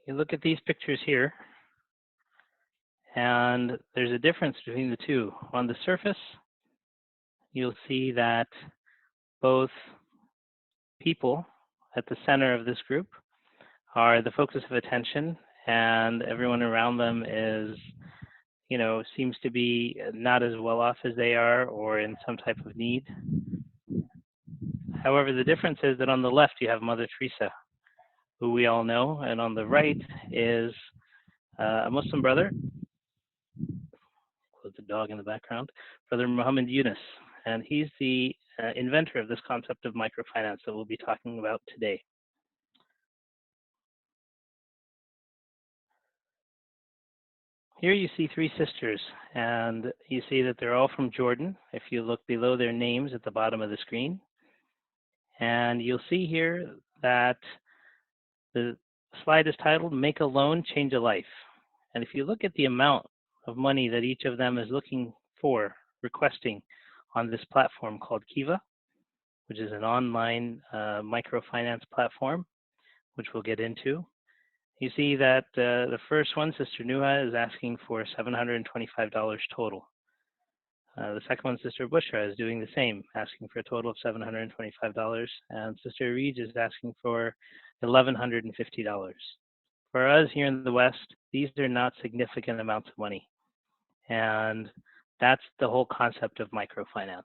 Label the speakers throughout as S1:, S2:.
S1: You look at these pictures here, and there's a difference between the two. On the surface, you'll see that both people at the center of this group are the focus of attention, and everyone around them is, seems to be not as well off as they are or in some type of need. However, the difference is that on the left you have Mother Teresa, who we all know, and on the right is a Muslim brother, close the dog in the background, Brother Muhammad Yunus, and he's the inventor of this concept of microfinance that we'll be talking about today. Here you see three sisters, and you see that they're all from Jordan. If you look below their names at the bottom of the screen, and you'll see here that the slide is titled Make a Loan, Change a Life. And if you look at the amount of money that each of them is looking for, requesting on this platform called Kiva, which is an online microfinance platform, which we'll get into. You see that the first one, Sister Nuha, is asking for $725 total. The second one, Sister Bushra, is doing the same, asking for a total of $725. And Sister Reed is asking for $1,150. For us here in the West, these are not significant amounts of money. And that's the whole concept of microfinance.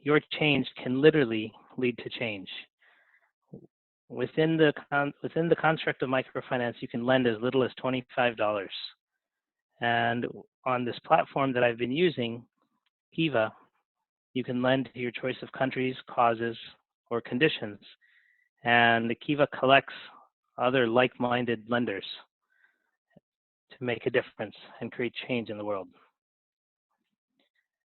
S1: Your change can literally lead to change. Within the construct of microfinance, you can lend as little as $25. And on this platform that I've been using, Kiva, you can lend to your choice of countries, causes, or conditions. And the Kiva collects other like-minded lenders to make a difference and create change in the world.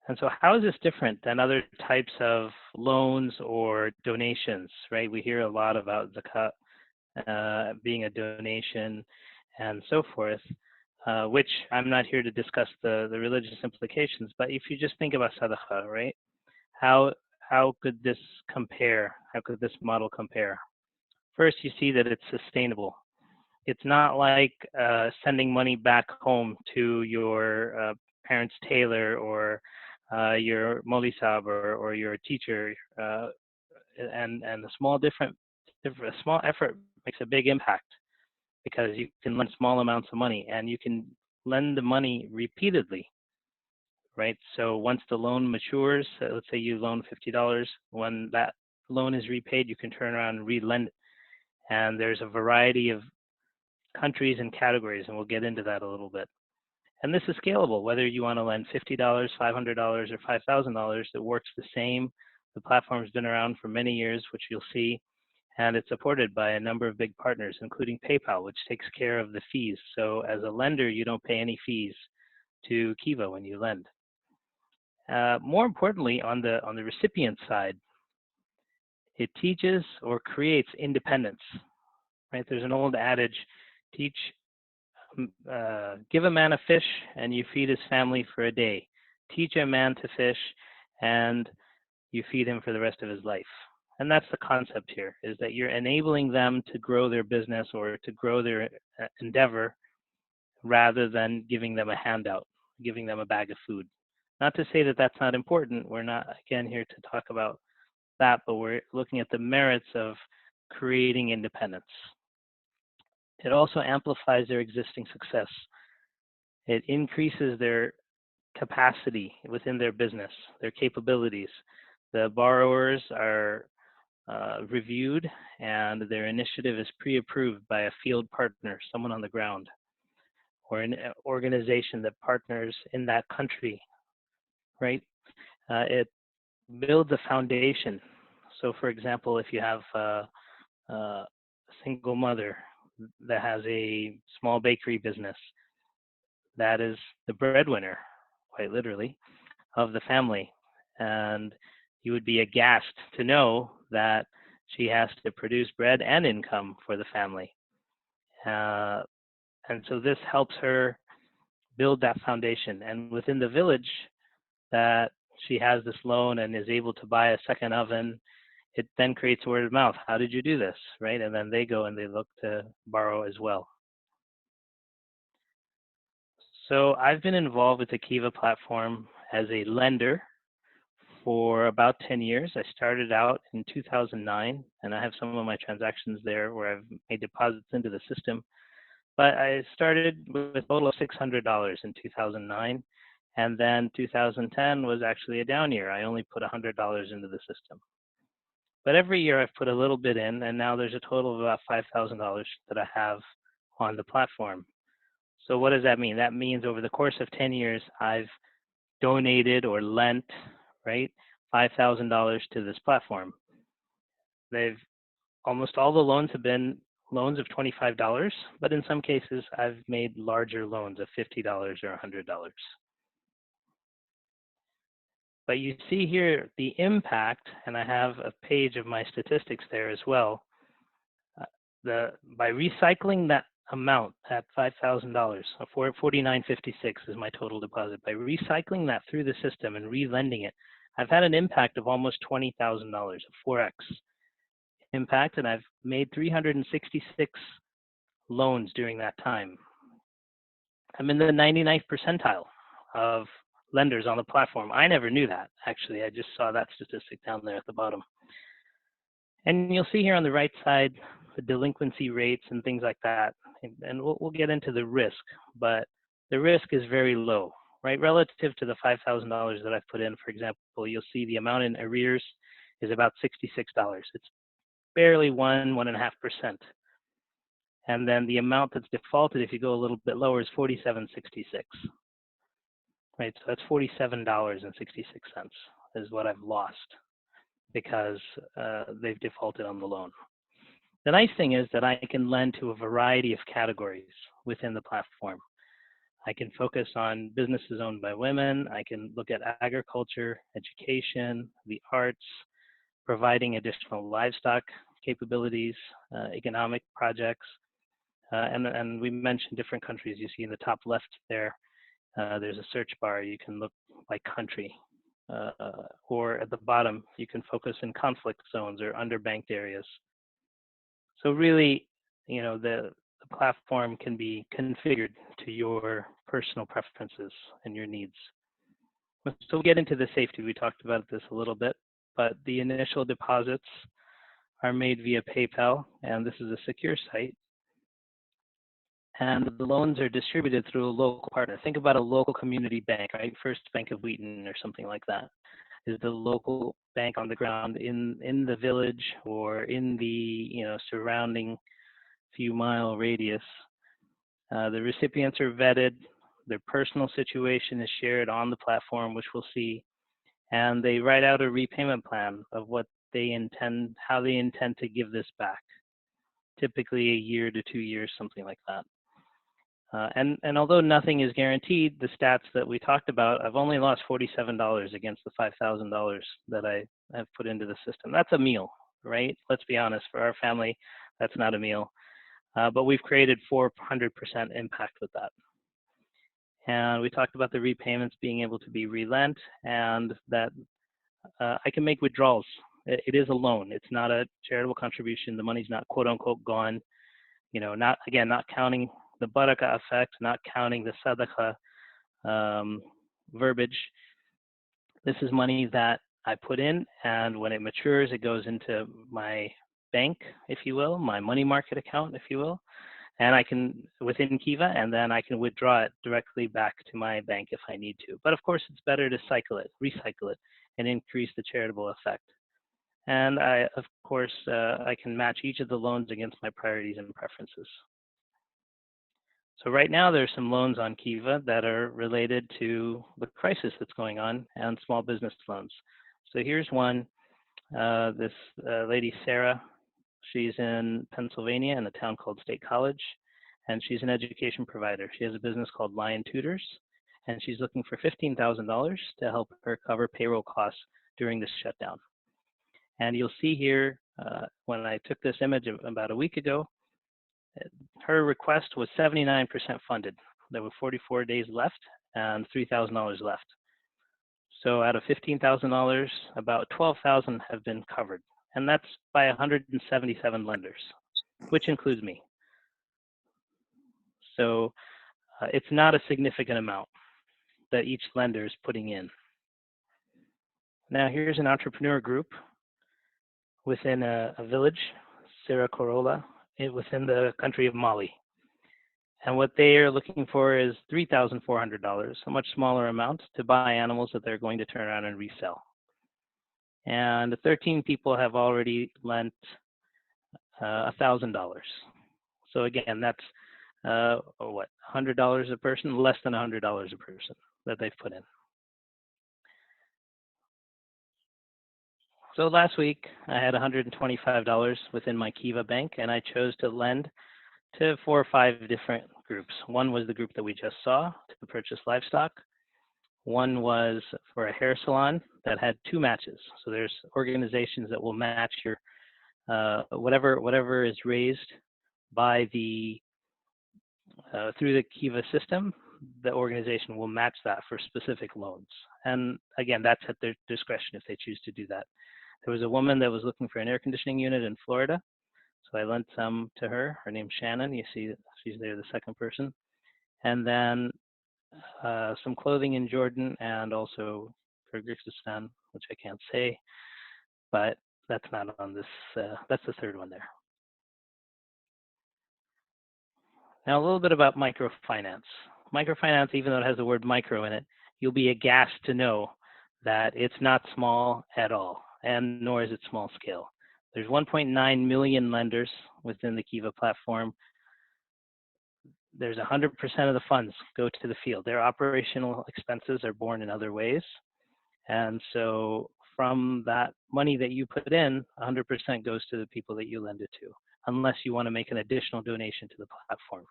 S1: And so how is this different than other types of loans or donations, right? We hear a lot about zakat being a donation and so forth, which I'm not here to discuss the religious implications, but if you just think about sadaqah, right? How could this compare? How could this model compare? First, you see that it's sustainable. It's not like sending money back home to your parents' tailor or your Moli Sab or your teacher, and a small effort makes a big impact, because you can lend small amounts of money and you can lend the money repeatedly, right? So once the loan matures, let's say you loan $50, when that loan is repaid, you can turn around and re-lend it. And there's a variety of countries and categories, and we'll get into that a little bit. And this is scalable, whether you want to lend $50, $500, or $5,000, it works the same. The platform's been around for many years, which you'll see, and it's supported by a number of big partners, including PayPal, which takes care of the fees. So as a lender, you don't pay any fees to Kiva when you lend. More importantly, on the recipient side, it teaches or creates independence, right? There's an old adage, give a man a fish and you feed his family for a day. Teach a man to fish and you feed him for the rest of his life. And that's the concept here, is that you're enabling them to grow their business or to grow their endeavor, rather than giving them a handout, giving them a bag of food. Not to say that that's not important. We're not, again, here to talk about that, but we're looking at the merits of creating independence. It also amplifies their existing success. It increases their capacity within their business, their capabilities. The borrowers are reviewed, and their initiative is pre-approved by a field partner, someone on the ground, or an organization that partners in that country, right? It builds a foundation. So for example, if you have a single mother that has a small bakery business, that is the breadwinner, quite literally, of the family. And you would be aghast to know that she has to produce bread and income for the family. And so this helps her build that foundation. And within the village that she has this loan and is able to buy a second oven, it then creates word of mouth. How did you do this, right? And then they go and they look to borrow as well. So I've been involved with the Kiva platform as a lender for about 10 years. I started out in 2009, and I have some of my transactions there where I've made deposits into the system. But I started with a total of $600 in 2009, and then 2010 was actually a down year. I only put $100 into the system. But every year I've put a little bit in, and now there's a total of about $5,000 that I have on the platform. So what does that mean? That means over the course of 10 years, I've donated or lent, right, $5,000 to this platform. They've almost all the loans have been loans of $25, but in some cases I've made larger loans of $50 or $100. But you see here the impact, and I have a page of my statistics there as well. By recycling that amount at $5,000, $49.56 is my total deposit. By recycling that through the system and re-lending it, I've had an impact of almost $20,000, a 4x impact, and I've made 366 loans during that time. I'm in the 99th percentile of lenders on the platform. I never knew that, actually. I just saw that statistic down there at the bottom. And you'll see here on the right side the delinquency rates and things like that. And we'll get into the risk, but the risk is very low, right? Relative to the $5,000 that I've put in, for example, you'll see the amount in arrears is about $66. It's barely 1.5%. And then the amount that's defaulted, if you go a little bit lower, is $47.66. Right, so that's $47.66 is what I've lost because they've defaulted on the loan. The nice thing is that I can lend to a variety of categories within the platform. I can focus on businesses owned by women. I can look at agriculture, education, the arts, providing additional livestock capabilities, economic projects, and we mentioned different countries. You see in the top left there, there's a search bar. You can look by country. Or at the bottom, you can focus in conflict zones or underbanked areas. So really, the platform can be configured to your personal preferences and your needs. So we'll get into the safety. We talked about this a little bit, but the initial deposits are made via PayPal, and this is a secure site. And the loans are distributed through a local partner. Think about a local community bank, right? First Bank of Wheaton or something like that is the local bank on the ground in the village or in the surrounding few mile radius. The recipients are vetted. Their personal situation is shared on the platform, which we'll see, and they write out a repayment plan of what they intend, how they intend to give this back. Typically a year to 2 years, something like that. And although nothing is guaranteed, the stats that we talked about, I've only lost $47 against the $5,000 that I have put into the system. That's a meal, right? Let's be honest, for our family, that's not a meal. But we've created 400% impact with that. And we talked about the repayments being able to be relent, and that I can make withdrawals. It is a loan. It's not a charitable contribution. The money's not quote unquote gone. Not counting the baraka effect, not counting the sadaqa verbiage. This is money that I put in, and when it matures, it goes into my bank, if you will, my money market account, if you will, and I can, within Kiva, and then I can withdraw it directly back to my bank if I need to. But of course, it's better to recycle it, and increase the charitable effect. And of course, I can match each of the loans against my priorities and preferences. So right now, there's some loans on Kiva that are related to the crisis that's going on and small business loans. So here's one. This lady, Sarah, she's in Pennsylvania in a town called State College, and she's an education provider. She has a business called Lion Tutors, and she's looking for $15,000 to help her cover payroll costs during this shutdown. And you'll see here, when I took this image about a week ago, her request was 79% funded. There were 44 days left and $3,000 left. So out of $15,000, about $12,000 have been covered. and that's by 177 lenders, which includes me. So it's not a significant amount that each lender is putting in. Now, here's an entrepreneur group within a village, Sierra Corolla, within the country of Mali. And what they are looking for is $3,400, a much smaller amount, to buy animals that they're going to turn around and resell. And 13 people have already lent $1,000. So again, that's what, $100 a person, less than $100 a person that they've put in. So last week I had $125 within my Kiva bank, and I chose to lend to 4 or 5 different groups. One was the group that we just saw to purchase livestock. One was for a hair salon that had 2 matches. So there's organizations that will match your whatever is raised by the through the Kiva system. The organization will match that for specific loans. And again, that's at their discretion if they choose to do that. There was a woman that was looking for an air conditioning unit in Florida. So I lent some to her. Her name's Shannon. You see she's there, the second person. And then some clothing in Jordan and also Kyrgyzstan, which I can't say, but that's not on this. That's the third one there. Now, a little bit about microfinance. Microfinance, even though it has the word micro in it, you'll be aghast to know that it's not small at all, and nor is it small scale. There's 1.9 million lenders within the Kiva platform. There's 100% of the funds go to the field. Their operational expenses are borne in other ways. And so from that money that you put in, 100% goes to the people that you lend it to, unless you want to make an additional donation to the platform.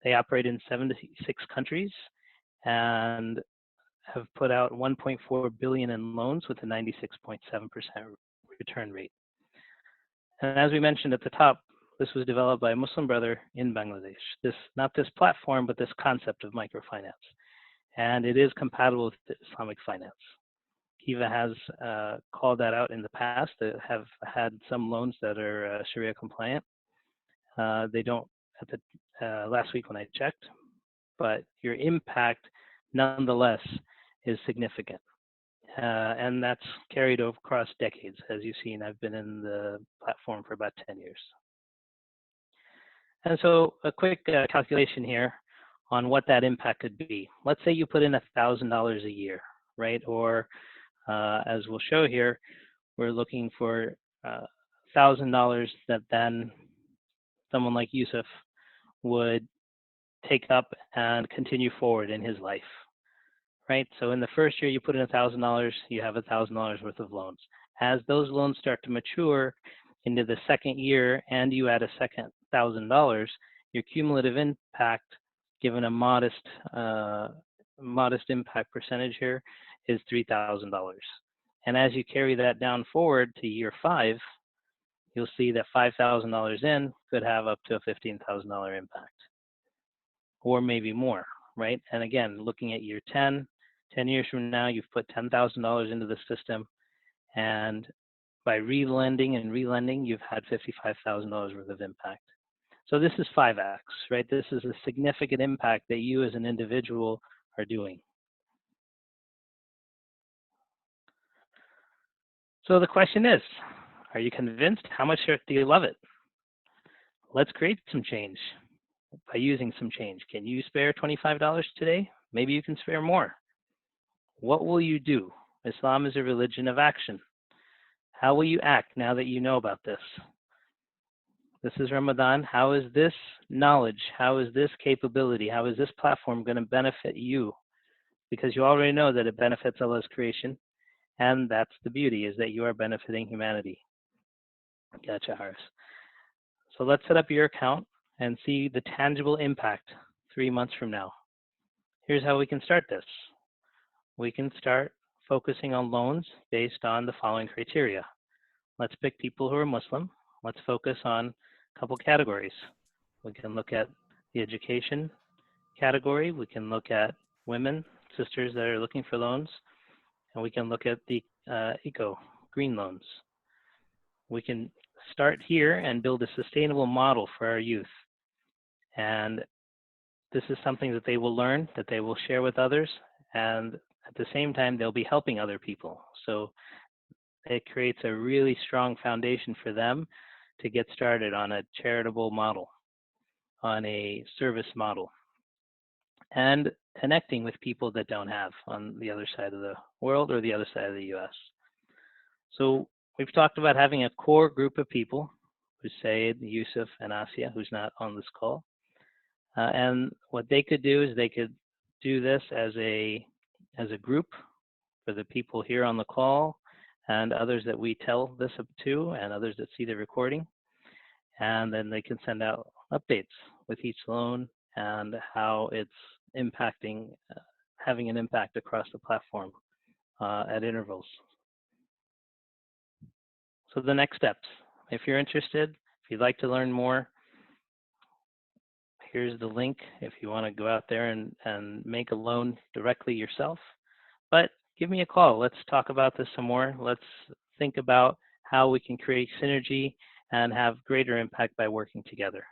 S1: They operate in 76 countries and have put out 1.4 billion in loans with a 96.7% return rate. And as we mentioned at the top, this was developed by a Muslim brother in Bangladesh. Not this platform, but this concept of microfinance. And it is compatible with Islamic finance. Kiva has called that out in the past, that have had some loans that are Sharia compliant. They don't at the last week when I checked, but your impact nonetheless is significant. And that's carried over across decades. As you've seen, I've been in the platform for about 10 years. And so a quick calculation here on what that impact could be. Let's say you put in $1,000 a year, right? Or as we'll show here, we're looking for $1,000 that then someone like Yusuf would take up and continue forward in his life, right? So in the first year you put in $1,000, you have $1,000 worth of loans. As those loans start to mature into the second year and you add a second $1,000, your cumulative impact, given a modest impact percentage here, is $3,000. And as you carry that down forward to year 5, you'll see that $5,000 in could have up to a $15,000 impact, or maybe more, right? And again, looking at year 10 years from now, you've put $10,000 into the system, and by relending and relending, you've had $55,000 worth of impact. So this is 5x, right? This is a significant impact that you as an individual are doing. So the question is, are you convinced? How much do you love it? Let's create some change by using some change. Can you spare $25 today? Maybe you can spare more. What will you do? Islam is a religion of action. How will you act now that you know about this? This is Ramadan. How is this knowledge, how is this capability, how is this platform going to benefit you? Because you already know that it benefits Allah's creation, and that's the beauty, is that you are benefiting humanity. Gotcha, Haris. So let's set up your account and see the tangible impact 3 months from now. Here's how we can start this. We can start focusing on loans based on the following criteria. Let's pick people who are Muslim. Let's focus on a couple categories. We can look at the education category. We can look at women, sisters that are looking for loans, and we can look at the green loans. we can start here and build a sustainable model for our youth. And this is something that they will learn, that they will share with others, and at the same time, they'll be helping other people. So it creates a really strong foundation for them to get started on a charitable model, on a service model, and connecting with people that don't have on the other side of the world or the other side of the US. So we've talked about having a core group of people, who's Sayed, Yusuf, and Asia, who's not on this call. And what they could do is they could do this as a group for the people here on the call and others that we tell this up to and others that see the recording. And then they can send out updates with each loan and how it's impacting, having an impact across the platform at intervals. So the next steps, if you're interested, if you'd like to learn more, here's the link if you want to go out there and make a loan directly yourself. But give me a call. Let's talk about this some more. Let's think about how we can create synergy and have greater impact by working together.